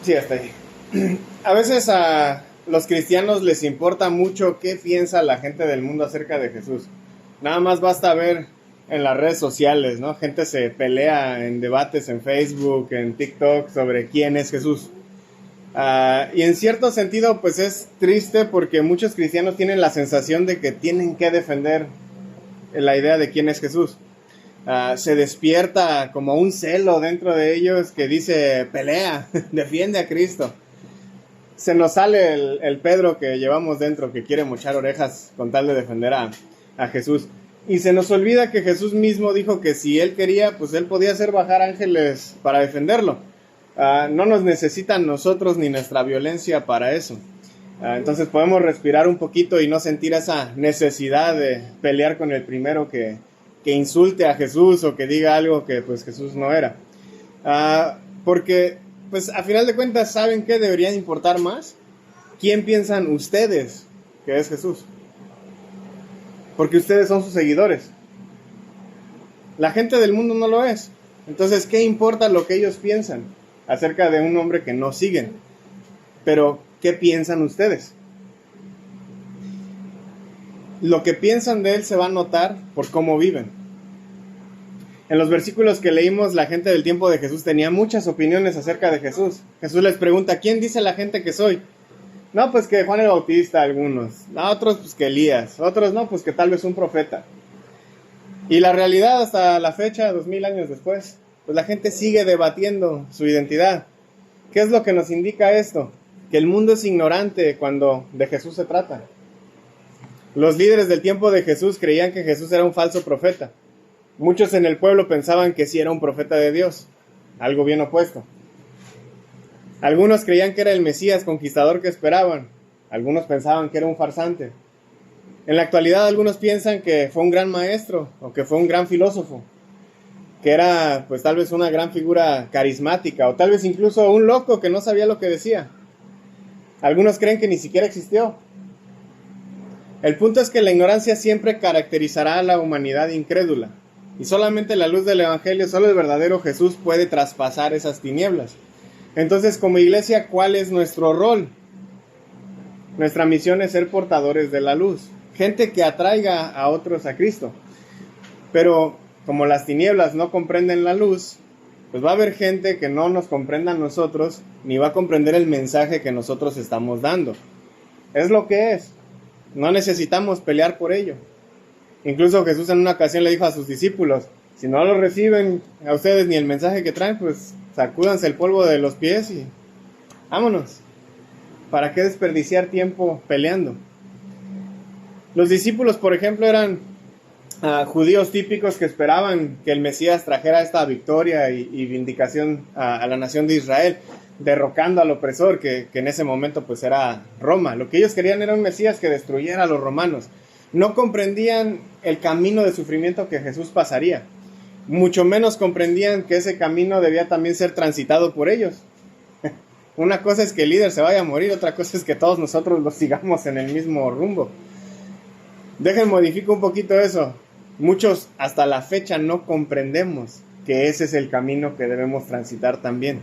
Sí, hasta ahí. A veces a los cristianos les importa mucho qué piensa la gente del mundo acerca de Jesús. Nada más basta ver en las redes sociales, ¿no? Gente se pelea en debates en Facebook, en TikTok sobre quién es Jesús. Y en cierto sentido, pues es triste porque muchos cristianos tienen la sensación de que tienen que defender la idea de quién es Jesús. Se despierta como un celo dentro de ellos que dice, pelea, defiende a Cristo. Se nos sale el Pedro que llevamos dentro, que quiere mochar orejas con tal de defender a Jesús. Y se nos olvida que Jesús mismo dijo que si él quería, pues él podía hacer bajar ángeles para defenderlo. No nos necesitan nosotros ni nuestra violencia para eso. Entonces podemos respirar un poquito y no sentir esa necesidad de pelear con el primero que insulte a Jesús o que diga algo que pues Jesús no era. Porque pues a final de cuentas, ¿saben qué debería importar más? ¿Quién piensan ustedes que es Jesús? Porque ustedes son sus seguidores. La gente del mundo no lo es. Entonces, ¿qué importa lo que ellos piensan acerca de un hombre que no siguen? Pero, ¿qué piensan ustedes? Lo que piensan de él se va a notar por cómo viven. En los versículos que leímos, la gente del tiempo de Jesús tenía muchas opiniones acerca de Jesús. Jesús les pregunta, ¿quién dice la gente que soy? No, pues que Juan el Bautista, algunos. Otros, pues que Elías. Otros, no, pues que tal vez un profeta. Y la realidad hasta la fecha, 2000 años después, pues la gente sigue debatiendo su identidad. ¿Qué es lo que nos indica esto? Que el mundo es ignorante cuando de Jesús se trata. Los líderes del tiempo de Jesús creían que Jesús era un falso profeta. Muchos en el pueblo pensaban que sí era un profeta de Dios, algo bien opuesto. Algunos creían que era el Mesías conquistador que esperaban, algunos pensaban que era un farsante. En la actualidad algunos piensan que fue un gran maestro o que fue un gran filósofo, que era pues tal vez una gran figura carismática o tal vez incluso un loco que no sabía lo que decía. Algunos creen que ni siquiera existió. El punto es que la ignorancia siempre caracterizará a la humanidad incrédula. Y solamente la luz del Evangelio, solo el verdadero Jesús puede traspasar esas tinieblas. Entonces, como iglesia, ¿cuál es nuestro rol? Nuestra misión es ser portadores de la luz. Gente que atraiga a otros a Cristo. Pero, como las tinieblas no comprenden la luz, pues va a haber gente que no nos comprenda a nosotros, ni va a comprender el mensaje que nosotros estamos dando. Es lo que es. No necesitamos pelear por ello. Incluso Jesús en una ocasión le dijo a sus discípulos, si no lo reciben a ustedes ni el mensaje que traen, pues sacúdanse el polvo de los pies y vámonos. ¿Para qué desperdiciar tiempo peleando? Los discípulos, por ejemplo, eran judíos típicos que esperaban que el Mesías trajera esta victoria y vindicación a la nación de Israel, derrocando al opresor que en ese momento pues era Roma. Lo que ellos querían era un Mesías que destruyera a los romanos. No comprendían el camino de sufrimiento que Jesús pasaría. Mucho menos comprendían que ese camino debía también ser transitado por ellos. Una cosa es que el líder se vaya a morir, otra cosa es que todos nosotros lo sigamos en el mismo rumbo. Dejen modifico un poquito eso. Muchos hasta la fecha no comprendemos que ese es el camino que debemos transitar también.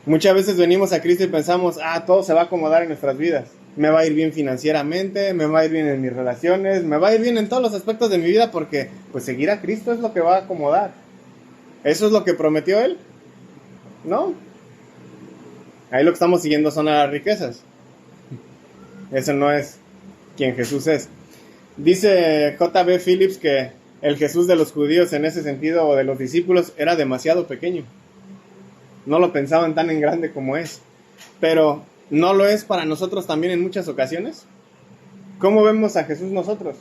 Muchas veces venimos a Cristo y pensamos, todo se va a acomodar en nuestras vidas. Me va a ir bien financieramente, me va a ir bien en mis relaciones, me va a ir bien en todos los aspectos de mi vida porque pues seguir a Cristo es lo que va a acomodar. ¿Eso es lo que prometió Él? No. Ahí lo que estamos siguiendo son a las riquezas. Eso no es quien Jesús es. Dice J.B. Phillips que el Jesús de los judíos en ese sentido o de los discípulos era demasiado pequeño. No lo pensaban tan en grande como es. Pero ¿no lo es para nosotros también en muchas ocasiones? ¿Cómo vemos a Jesús nosotros?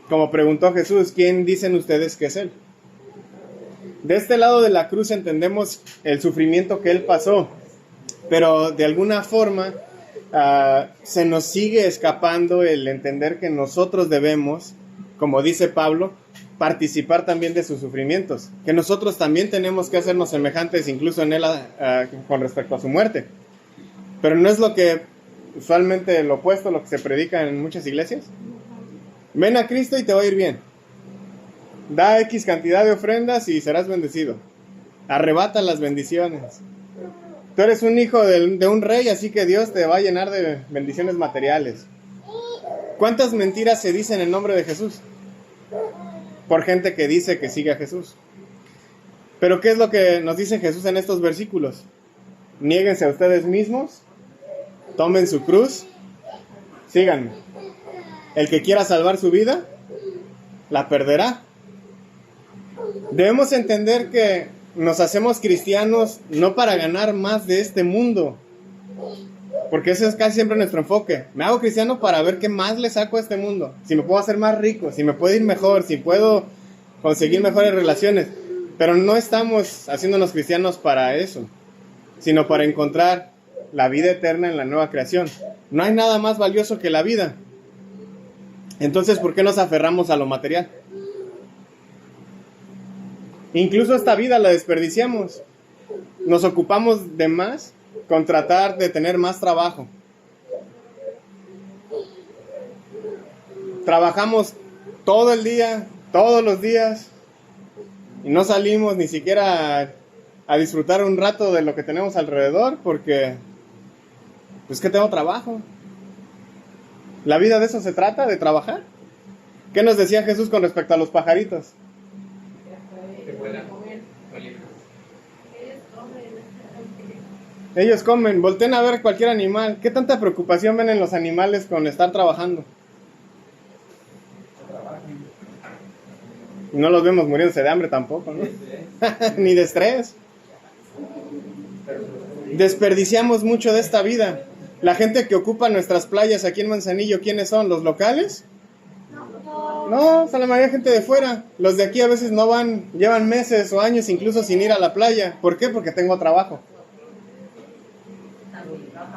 Como preguntó Jesús, ¿quién dicen ustedes que es Él? De este lado de la cruz entendemos el sufrimiento que Él pasó, pero de alguna forma se nos sigue escapando el entender que nosotros debemos, como dice Pablo, participar también de sus sufrimientos, que nosotros también tenemos que hacernos semejantes incluso en Él con respecto a su muerte. Pero no es lo que usualmente lo opuesto, lo que se predica en muchas iglesias. Ven a Cristo y te va a ir bien. Da X cantidad de ofrendas y serás bendecido. arrebata las bendiciones. Tú eres un hijo de un rey, así que Dios te va a llenar de bendiciones materiales. ¿Cuántas mentiras se dicen en nombre de Jesús? Por gente que dice que sigue a Jesús. Pero ¿qué es lo que nos dice Jesús en estos versículos? Niéguense a ustedes mismos, tomen su cruz, síganme. El que quiera salvar su vida, la perderá. Debemos entender que nos hacemos cristianos no para ganar más de este mundo, porque ese es casi siempre nuestro enfoque. Me hago cristiano para ver qué más le saco a este mundo, si me puedo hacer más rico, si me puedo ir mejor, si puedo conseguir mejores relaciones. Pero no estamos haciéndonos cristianos para eso, sino para encontrar la vida eterna en la nueva creación. No hay nada más valioso que la vida. Entonces, ¿por qué nos aferramos a lo material? Incluso esta vida la desperdiciamos. Nos ocupamos de más con tratar de tener más trabajo. Trabajamos todo el día, todos los días, y no salimos ni siquiera a disfrutar un rato de lo que tenemos alrededor, porque pues que tengo trabajo. La vida de eso se trata, de trabajar. ¿Qué nos decía Jesús con respecto a los pajaritos? Ellos comen. Volteen a ver cualquier animal. ¿Qué tanta preocupación ven en los animales con estar trabajando? Y no los vemos muriéndose de hambre tampoco, ¿no? Ni de estrés. Desperdiciamos mucho de esta vida. La gente que ocupa nuestras playas aquí en Manzanillo, ¿quiénes son? ¿Los locales? No, son la mayoría de gente de fuera. Los de aquí a veces no van, llevan meses o años incluso sin ir a la playa. ¿Por qué? Porque tengo trabajo.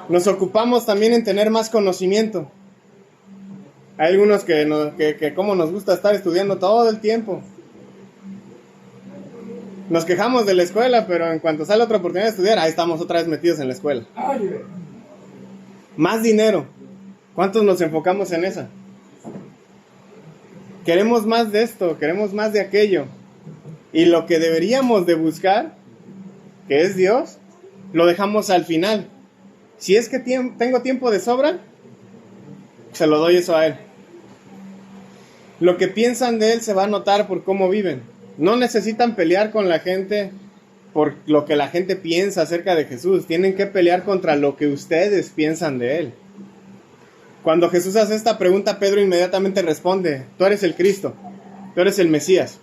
Nos ocupamos también en tener más conocimiento. Hay algunos que como nos gusta estar estudiando todo el tiempo. Nos quejamos de la escuela, pero en cuanto sale otra oportunidad de estudiar, ahí estamos otra vez metidos en la escuela. Más dinero. ¿Cuántos nos enfocamos en esa? Queremos más de esto, queremos más de aquello. Y lo que deberíamos de buscar, que es Dios, lo dejamos al final. Si es que tengo tiempo de sobra, se lo doy eso a Él. Lo que piensan de Él se va a notar por cómo viven. No necesitan pelear con la gente por lo que la gente piensa acerca de Jesús. Tienen que pelear contra lo que ustedes piensan de Él. Cuando Jesús hace esta pregunta, Pedro inmediatamente responde: tú eres el Cristo, tú eres el Mesías.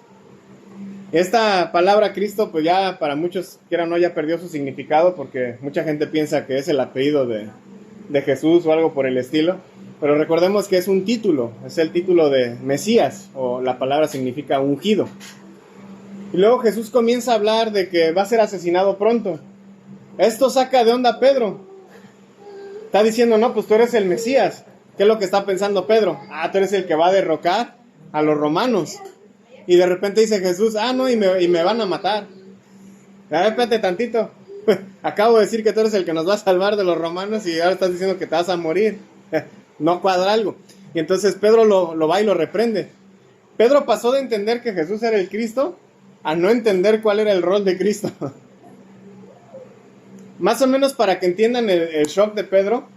Esta palabra Cristo, pues ya para muchos, quiera o no, ya perdió su significado, porque mucha gente piensa que es el apellido de Jesús o algo por el estilo. Pero recordemos que es un título, es el título de Mesías, o la palabra significa ungido. Y luego Jesús comienza a hablar de que va a ser asesinado pronto. Esto saca de onda a Pedro. Está diciendo: no, pues tú eres el Mesías. ¿Qué es lo que está pensando Pedro? Ah, tú eres el que va a derrocar a los romanos. Y de repente dice Jesús: ah, no, y me van a matar. A ver, espérate tantito. Acabo de decir que tú eres el que nos va a salvar de los romanos y ahora estás diciendo que te vas a morir. No cuadra algo. Y entonces Pedro lo va y lo reprende. Pedro pasó de entender que Jesús era el Cristo a no entender cuál era el rol de Cristo. Más o menos para que entiendan el shock de Pedro,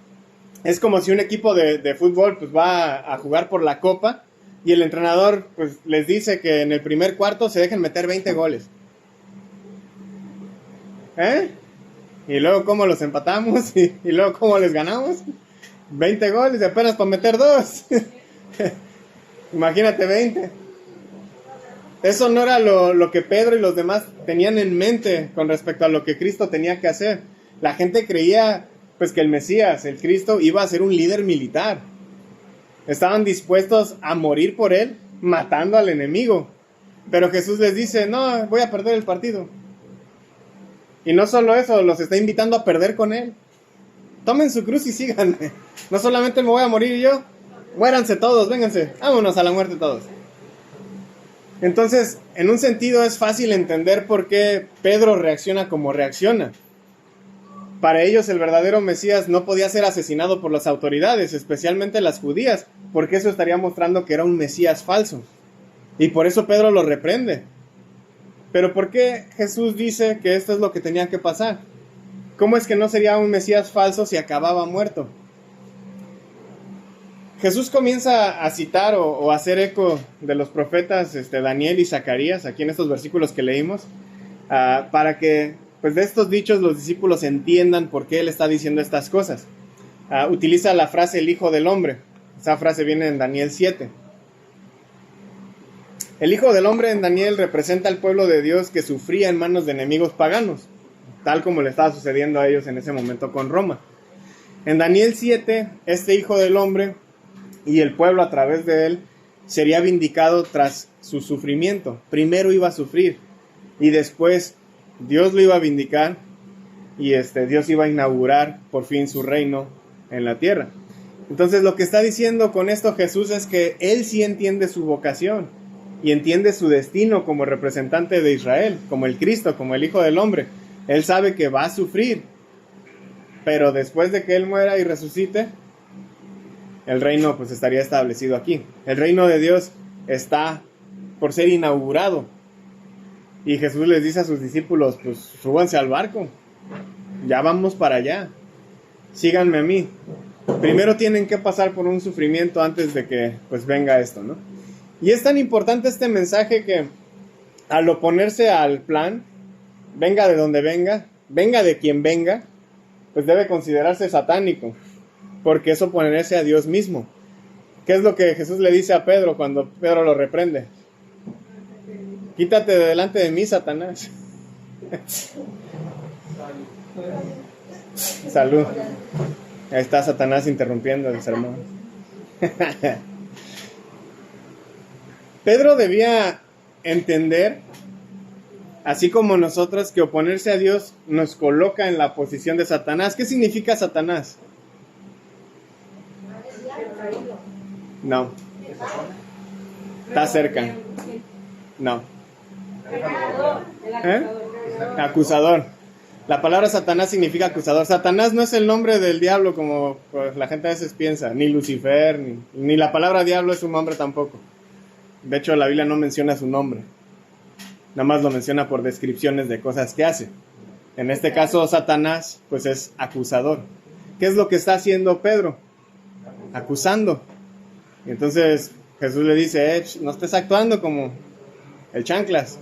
es como si un equipo de fútbol pues va a jugar por la copa y el entrenador pues les dice que en el primer cuarto se dejen meter 20 goles. Y luego cómo los empatamos y luego cómo les ganamos. 20 goles y apenas para meter 2. Imagínate 20. Eso no era lo que Pedro y los demás tenían en mente con respecto a lo que Cristo tenía que hacer. La gente creía pues que el Mesías, el Cristo, iba a ser un líder militar. Estaban dispuestos a morir por él, matando al enemigo. Pero Jesús les dice: no, voy a perder el partido. Y no solo eso, los está invitando a perder con él. Tomen su cruz y síganme. No solamente me voy a morir yo, muéranse todos, vénganse, vámonos a la muerte todos. Entonces, en un sentido es fácil entender por qué Pedro reacciona como reacciona. Para ellos el verdadero Mesías no podía ser asesinado por las autoridades, especialmente las judías, porque eso estaría mostrando que era un Mesías falso. Y por eso Pedro lo reprende. Pero ¿por qué Jesús dice que esto es lo que tenía que pasar? ¿Cómo es que no sería un Mesías falso si acababa muerto? Jesús comienza a citar o a hacer eco de los profetas Daniel y Zacarías, aquí en estos versículos que leímos, para que pues de estos dichos los discípulos entiendan por qué él está diciendo estas cosas. Utiliza la frase el Hijo del Hombre. Esa frase viene en Daniel 7. El Hijo del Hombre en Daniel representa al pueblo de Dios que sufría en manos de enemigos paganos, tal como le estaba sucediendo a ellos en ese momento con Roma. En Daniel 7, este Hijo del Hombre y el pueblo a través de él sería vindicado tras su sufrimiento. Primero iba a sufrir y después Dios lo iba a vindicar y Dios iba a inaugurar por fin su reino en la tierra. Entonces lo que está diciendo con esto Jesús es que él sí entiende su vocación y entiende su destino como representante de Israel, como el Cristo, como el Hijo del Hombre. Él sabe que va a sufrir, pero después de que él muera y resucite, el reino pues estaría establecido aquí. El reino de Dios está por ser inaugurado. Y Jesús les dice a sus discípulos, pues súbanse al barco, ya vamos para allá, síganme a mí. Primero tienen que pasar por un sufrimiento antes de que pues venga esto, ¿no? Y es tan importante este mensaje que al oponerse al plan, venga de donde venga, venga de quien venga, pues debe considerarse satánico, porque es oponerse a Dios mismo. ¿Qué es lo que Jesús le dice a Pedro cuando Pedro lo reprende? Quítate de delante de mí, Satanás. Salud. Ahí está Satanás interrumpiendo el sermón. Pedro debía entender, así como nosotros, que oponerse a Dios nos coloca en la posición de Satanás. ¿Qué significa Satanás? No. Está cerca. No. Acusador. La palabra Satanás significa acusador. Satanás no es el nombre del diablo como pues, la gente a veces piensa, ni Lucifer, ni la palabra diablo es un nombre tampoco. De hecho, la Biblia no menciona su nombre. Nada más lo menciona por descripciones de cosas que hace. En este caso, Satanás, pues es acusador. ¿Qué es lo que está haciendo Pedro? Acusando. Y entonces Jesús le dice, no estés actuando como el chanclas.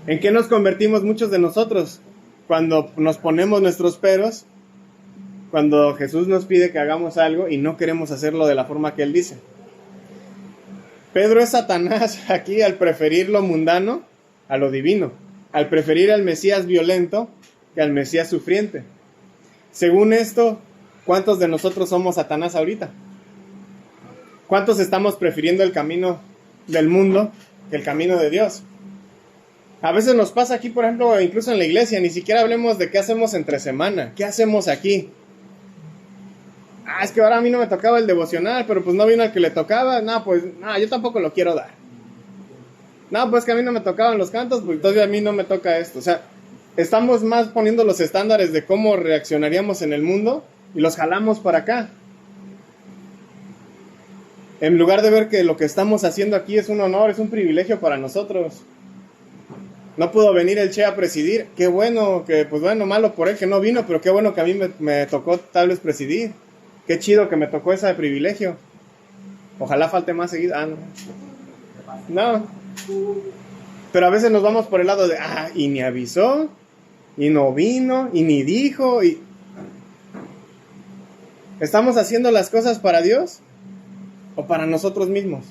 ¿En qué nos convertimos muchos de nosotros? Cuando nos ponemos nuestros peros, cuando Jesús nos pide que hagamos algo y no queremos hacerlo de la forma que Él dice. Pedro es Satanás aquí al preferir lo mundano a lo divino, al preferir al Mesías violento que al Mesías sufriente. Según esto, ¿cuántos de nosotros somos Satanás ahorita? ¿Cuántos estamos prefiriendo el camino del mundo que el camino de Dios? A veces nos pasa aquí, por ejemplo, incluso en la iglesia, ni siquiera hablemos de qué hacemos entre semana, qué hacemos aquí. Es que ahora a mí no me tocaba el devocional, pero pues no vino al que le tocaba. Yo tampoco lo quiero dar. Pues que a mí no me tocaban los cantos, pues todavía a mí no me toca esto. O sea, estamos más poniendo los estándares de cómo reaccionaríamos en el mundo y los jalamos para acá. En lugar de ver que lo que estamos haciendo aquí es un honor, es un privilegio para nosotros. No pudo venir el Che a presidir. Qué bueno, malo por él que no vino, pero qué bueno que a mí me tocó tal vez presidir. Qué chido que me tocó ese privilegio. Ojalá falte más seguido. No. Pero a veces nos vamos por el lado de, y ni avisó, y no vino, y ni dijo, y... ¿Estamos haciendo las cosas para Dios o para nosotros mismos?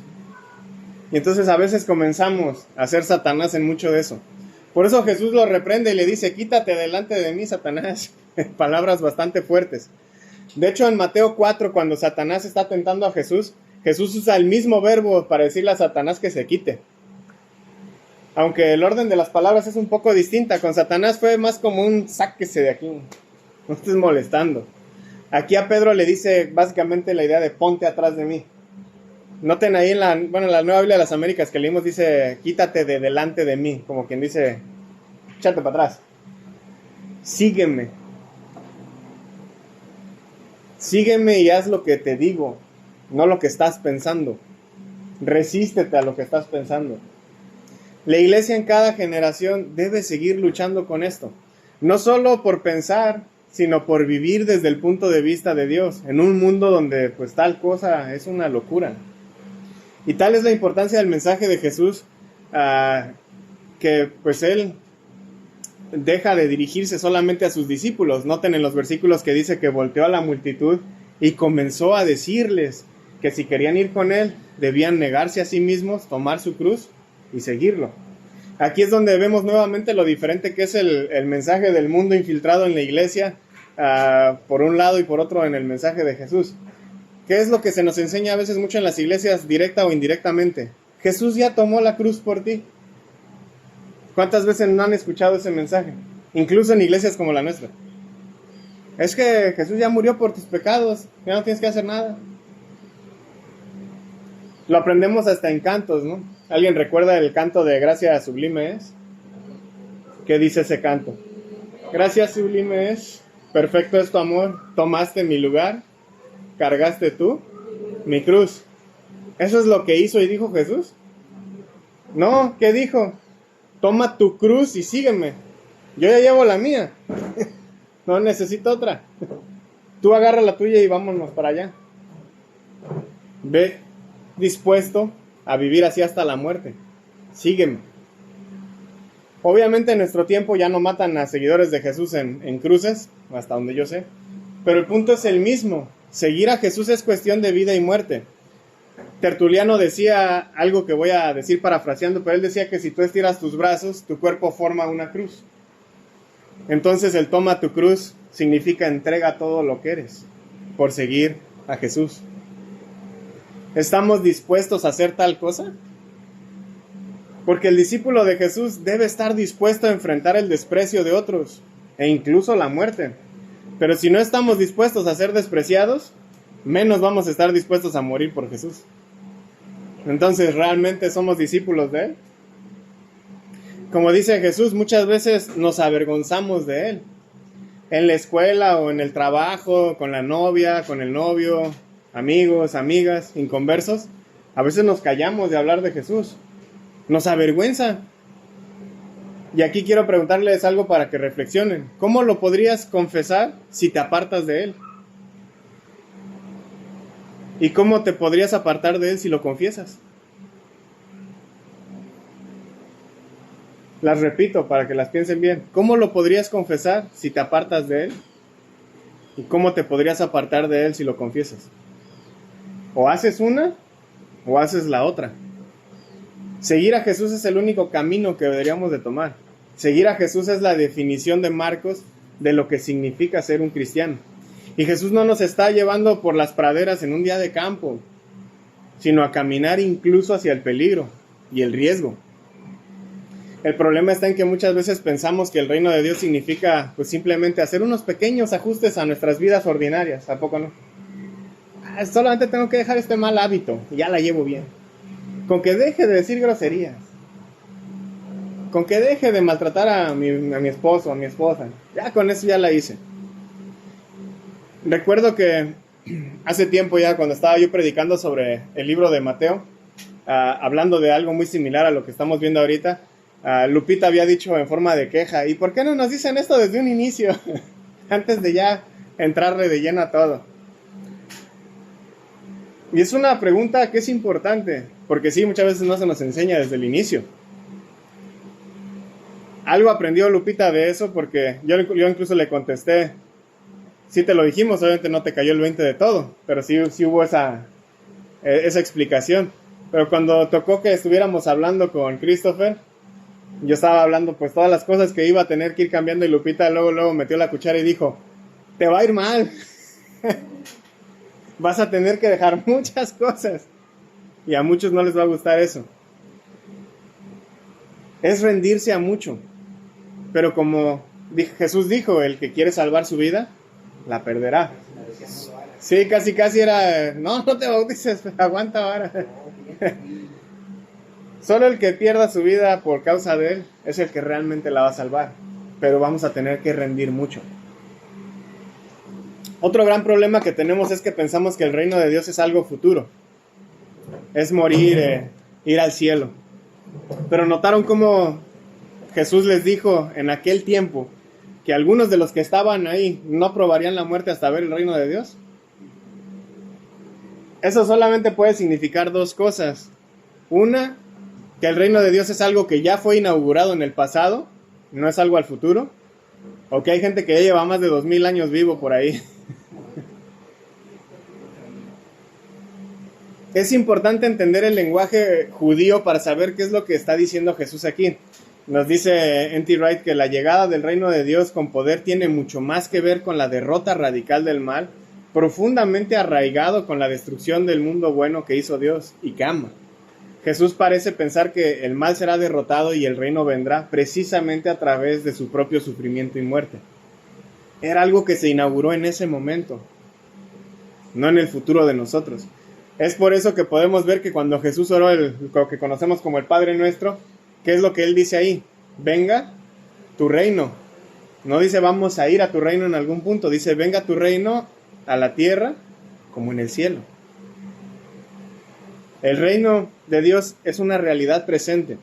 Y entonces a veces comenzamos a ser Satanás en mucho de eso. Por eso Jesús lo reprende y le dice, quítate delante de mí, Satanás. Palabras bastante fuertes. De hecho, en Mateo 4, cuando Satanás está tentando a Jesús, Jesús usa el mismo verbo para decirle a Satanás que se quite. Aunque el orden de las palabras es un poco distinta. Con Satanás fue más como un sáquese de aquí. No estés molestando. Aquí a Pedro le dice básicamente la idea de ponte atrás de mí. Noten ahí en la Nueva Biblia de las Américas que leímos dice, quítate de delante de mí. Como quien dice, échate para atrás. Sígueme. Sígueme y haz lo que te digo, no lo que estás pensando. Resístete a lo que estás pensando. La iglesia en cada generación debe seguir luchando con esto. No solo por pensar, sino por vivir desde el punto de vista de Dios, en un mundo donde pues tal cosa es una locura. Y tal es la importancia del mensaje de Jesús, que pues Él deja de dirigirse solamente a sus discípulos. Noten en los versículos que dice que volteó a la multitud y comenzó a decirles que si querían ir con Él, debían negarse a sí mismos, tomar su cruz y seguirlo. Aquí es donde vemos nuevamente lo diferente que es el mensaje del mundo infiltrado en la iglesia, por un lado, y por otro en el mensaje de Jesús. ¿Qué es lo que se nos enseña a veces mucho en las iglesias, directa o indirectamente? Jesús ya tomó la cruz por ti. ¿Cuántas veces no han escuchado ese mensaje? Incluso en iglesias como la nuestra. Es que Jesús ya murió por tus pecados, ya no tienes que hacer nada. Lo aprendemos hasta en cantos, ¿no? ¿Alguien recuerda el canto de Gracia Sublime es? ¿Qué dice ese canto? Gracia sublime es, perfecto es tu amor, tomaste mi lugar, cargaste tú mi cruz. ¿Eso es lo que hizo y dijo Jesús? No, ¿qué dijo? Toma tu cruz y sígueme. Yo ya llevo la mía. No necesito otra. Tú agarra la tuya y vámonos para allá. Ve dispuesto a vivir así hasta la muerte. Sígueme. Obviamente en nuestro tiempo ya no matan a seguidores de Jesús en cruces, hasta donde yo sé. Pero el punto es el mismo. Seguir a Jesús es cuestión de vida y muerte. Tertuliano decía algo que voy a decir parafraseando, pero él decía que si tú estiras tus brazos, tu cuerpo forma una cruz. Entonces el toma tu cruz significa entrega todo lo que eres por seguir a Jesús. ¿Estamos dispuestos a hacer tal cosa? Porque el discípulo de Jesús debe estar dispuesto a enfrentar el desprecio de otros e incluso la muerte. Pero si no estamos dispuestos a ser despreciados, menos vamos a estar dispuestos a morir por Jesús. Entonces, ¿realmente somos discípulos de Él? Como dice Jesús, muchas veces nos avergonzamos de Él. En la escuela o en el trabajo, con la novia, con el novio, amigos, amigas, inconversos, a veces nos callamos de hablar de Jesús. Nos avergüenza. Y aquí quiero preguntarles algo para que reflexionen. ¿Cómo lo podrías confesar si te apartas de Él? ¿Y cómo te podrías apartar de Él si lo confiesas? Las repito para que las piensen bien. ¿Cómo lo podrías confesar si te apartas de Él? ¿Y cómo te podrías apartar de Él si lo confiesas? O haces una o haces la otra. Seguir a Jesús es el único camino que deberíamos de tomar. Seguir a Jesús es la definición de Marcos de lo que significa ser un cristiano. Y Jesús no nos está llevando por las praderas en un día de campo, sino a caminar incluso hacia el peligro y el riesgo. El problema está en que muchas veces pensamos que el reino de Dios significa pues simplemente hacer unos pequeños ajustes a nuestras vidas ordinarias. ¿A poco no? Solamente tengo que dejar este mal hábito y ya la llevo bien. Con que deje de decir groserías. Con que deje de maltratar a mi esposo, a mi esposa. Ya con eso ya la hice. Recuerdo que hace tiempo ya cuando estaba yo predicando sobre el libro de Mateo, hablando de algo muy similar a lo que estamos viendo ahorita, Lupita había dicho en forma de queja, ¿y por qué no nos dicen esto desde un inicio? Antes de ya entrarle de lleno a todo. Y es una pregunta que es importante, porque sí, muchas veces no se nos enseña desde el inicio. Algo aprendió Lupita de eso, porque yo incluso le contesté, sí te lo dijimos, obviamente no te cayó el 20 de todo, pero sí hubo esa explicación. Pero cuando tocó que estuviéramos hablando con Christopher, yo estaba hablando pues todas las cosas que iba a tener que ir cambiando, y Lupita luego metió la cuchara y dijo, te va a ir mal. Vas a tener que dejar muchas cosas. Y a muchos no les va a gustar eso. Es rendirse a mucho. Pero como Jesús dijo, el que quiere salvar su vida, la perderá. Sí, casi era, no te bautices, aguanta ahora. Solo el que pierda su vida por causa de Él es el que realmente la va a salvar. Pero vamos a tener que rendir mucho. Otro gran problema que tenemos es que pensamos que el reino de Dios es algo futuro. Es morir, ir al cielo. Pero notaron cómo Jesús les dijo en aquel tiempo que algunos de los que estaban ahí no probarían la muerte hasta ver el reino de Dios. Eso solamente puede significar dos cosas. Una, que el reino de Dios es algo que ya fue inaugurado en el pasado, no es algo al futuro. O que hay gente que ya lleva más de 2000 años vivo por ahí. Es importante entender el lenguaje judío para saber qué es lo que está diciendo Jesús aquí. Nos dice N.T. Wright que la llegada del reino de Dios con poder tiene mucho más que ver con la derrota radical del mal, profundamente arraigado con la destrucción del mundo bueno que hizo Dios y que ama. Jesús parece pensar que el mal será derrotado y el reino vendrá precisamente a través de su propio sufrimiento y muerte. Era algo que se inauguró en ese momento, no en el futuro de nosotros. Es por eso que podemos ver que cuando Jesús oró lo que conocemos como el Padre Nuestro, ¿qué es lo que Él dice ahí? Venga tu reino. No dice vamos a ir a tu reino en algún punto, dice venga tu reino a la tierra como en el cielo. El reino de Dios es una realidad presente,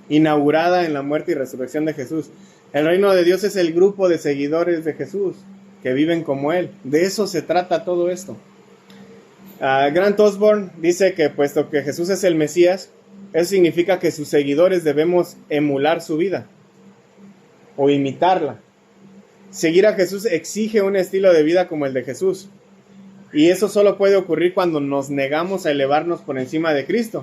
inaugurada en la muerte y resurrección de Jesús. El reino de Dios es el grupo de seguidores de Jesús que viven como Él. De eso se trata todo esto. Grant Osborne dice que puesto que Jesús es el Mesías, eso significa que sus seguidores debemos emular su vida o imitarla. Seguir a Jesús exige un estilo de vida como el de Jesús. Y eso solo puede ocurrir cuando nos negamos a elevarnos por encima de Cristo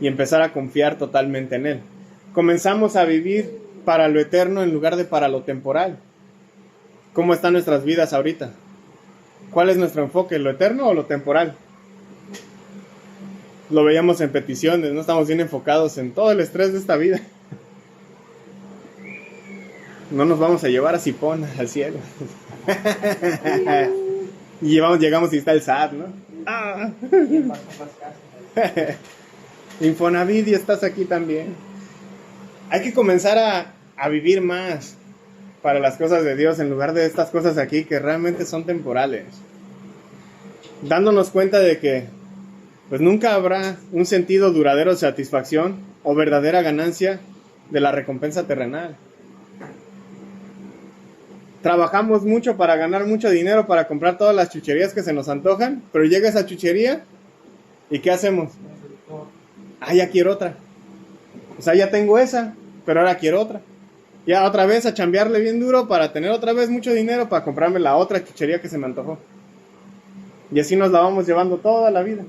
y empezar a confiar totalmente en Él. Comenzamos a vivir para lo eterno en lugar de para lo temporal. ¿Cómo están nuestras vidas ahorita? ¿Cuál es nuestro enfoque? ¿Lo eterno o lo temporal? Lo veíamos en peticiones, no estamos bien enfocados en todo el estrés de esta vida. No nos vamos a llevar a Sipón al cielo. Y llegamos y está el SAT, ¿no? Infonavit, y estás aquí también. Hay que comenzar a vivir más para las cosas de Dios en lugar de estas cosas aquí que realmente son temporales. Dándonos cuenta de que pues nunca habrá un sentido duradero de satisfacción o verdadera ganancia de la recompensa terrenal. Trabajamos mucho para ganar mucho dinero, para comprar todas las chucherías que se nos antojan, pero llega esa chuchería y ¿qué hacemos? Ya quiero otra. O sea, ya tengo esa, pero ahora quiero otra. Ya otra vez a chambearle bien duro para tener otra vez mucho dinero para comprarme la otra chuchería que se me antojó. Y así nos la vamos llevando toda la vida.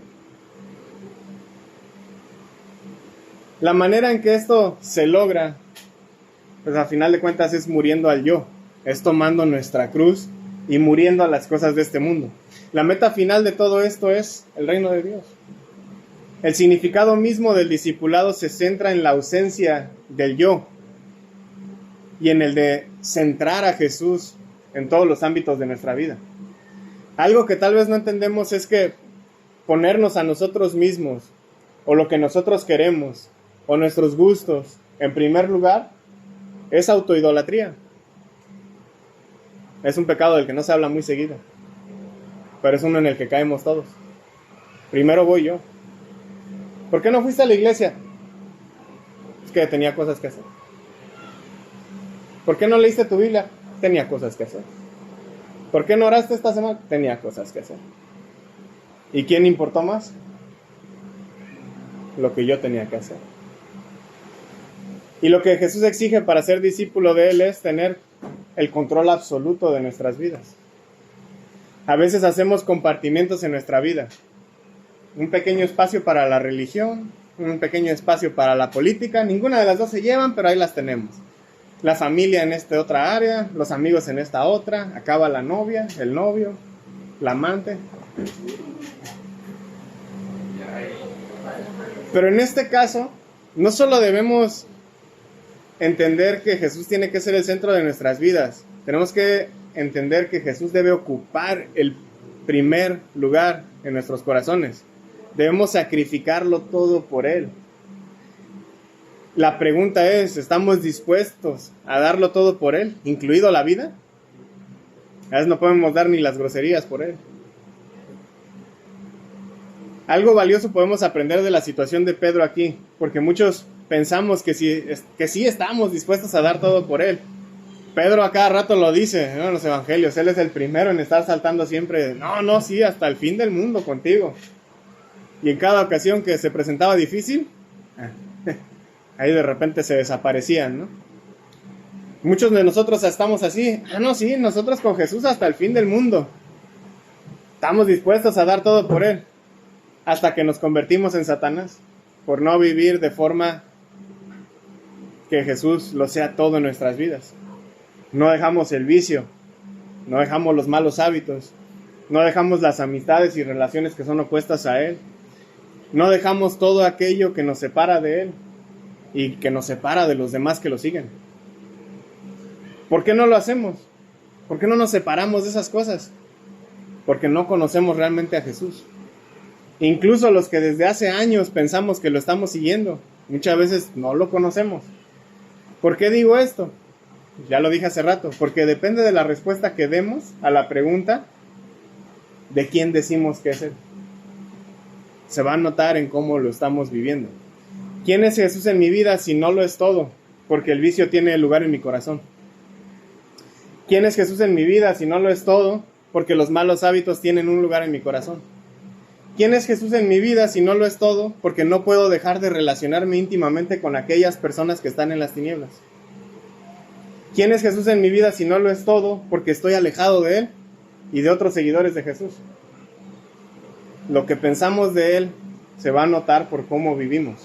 La manera en que esto se logra, pues a final de cuentas es muriendo al yo. Es tomando nuestra cruz y muriendo a las cosas de este mundo. La meta final de todo esto es el reino de Dios. El significado mismo del discipulado se centra en la ausencia del yo y en el de centrar a Jesús en todos los ámbitos de nuestra vida. Algo que tal vez no entendemos es que ponernos a nosotros mismos o lo que nosotros queremos o nuestros gustos en primer lugar es autoidolatría. Es un pecado del que no se habla muy seguido, pero es uno en el que caemos todos. Primero voy yo. ¿Por qué no fuiste a la iglesia? Es que tenía cosas que hacer. ¿Por qué no leíste tu Biblia? Tenía cosas que hacer. ¿Por qué no oraste esta semana? Tenía cosas que hacer. ¿Y quién importó más? Lo que yo tenía que hacer. Y lo que Jesús exige para ser discípulo de Él es tener el control absoluto de nuestras vidas. A veces hacemos compartimentos en nuestra vida. Un pequeño espacio para la religión, un pequeño espacio para la política. Ninguna de las dos se llevan, pero ahí las tenemos. La familia en esta otra área, los amigos en esta otra. Acaba la novia, el novio, la amante. Pero en este caso, no solo debemos entender que Jesús tiene que ser el centro de nuestras vidas. Tenemos que entender que Jesús debe ocupar el primer lugar en nuestros corazones. Debemos sacrificarlo todo por Él. La pregunta es, ¿estamos dispuestos a darlo todo por Él, incluido la vida? A veces no podemos dar ni las groserías por Él. Algo valioso podemos aprender de la situación de Pedro aquí, porque muchos pensamos que sí estamos dispuestos a dar todo por él. Pedro a cada rato lo dice, ¿no?, en los evangelios. Él es el primero en estar saltando siempre, no, sí, hasta el fin del mundo contigo. Y en cada ocasión que se presentaba difícil, ahí de repente se desaparecían, ¿no? Muchos de nosotros estamos así, no, sí, nosotros con Jesús hasta el fin del mundo. Estamos dispuestos a dar todo por él, hasta que nos convertimos en Satanás, por no vivir de forma que Jesús lo sea todo en nuestras vidas. No dejamos el vicio, no dejamos los malos hábitos, no dejamos las amistades y relaciones que son opuestas a Él, no dejamos todo aquello que nos separa de Él y que nos separa de los demás que lo siguen. ¿Por qué no lo hacemos? ¿Por qué no nos separamos de esas cosas? Porque no conocemos realmente a Jesús. Incluso los que desde hace años pensamos que lo estamos siguiendo, muchas veces no lo conocemos. ¿Por qué digo esto? Ya lo dije hace rato, porque depende de la respuesta que demos a la pregunta de quién decimos que es Él. Se va a notar en cómo lo estamos viviendo. ¿Quién es Jesús en mi vida si no lo es todo? Porque el vicio tiene lugar en mi corazón. ¿Quién es Jesús en mi vida si no lo es todo? Porque los malos hábitos tienen un lugar en mi corazón. ¿Quién es Jesús en mi vida si no lo es todo? Porque no puedo dejar de relacionarme íntimamente con aquellas personas que están en las tinieblas. ¿Quién es Jesús en mi vida si no lo es todo? Porque estoy alejado de Él y de otros seguidores de Jesús. Lo que pensamos de Él se va a notar por cómo vivimos.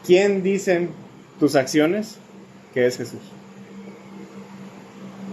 ¿Quién dicen tus acciones que es Jesús?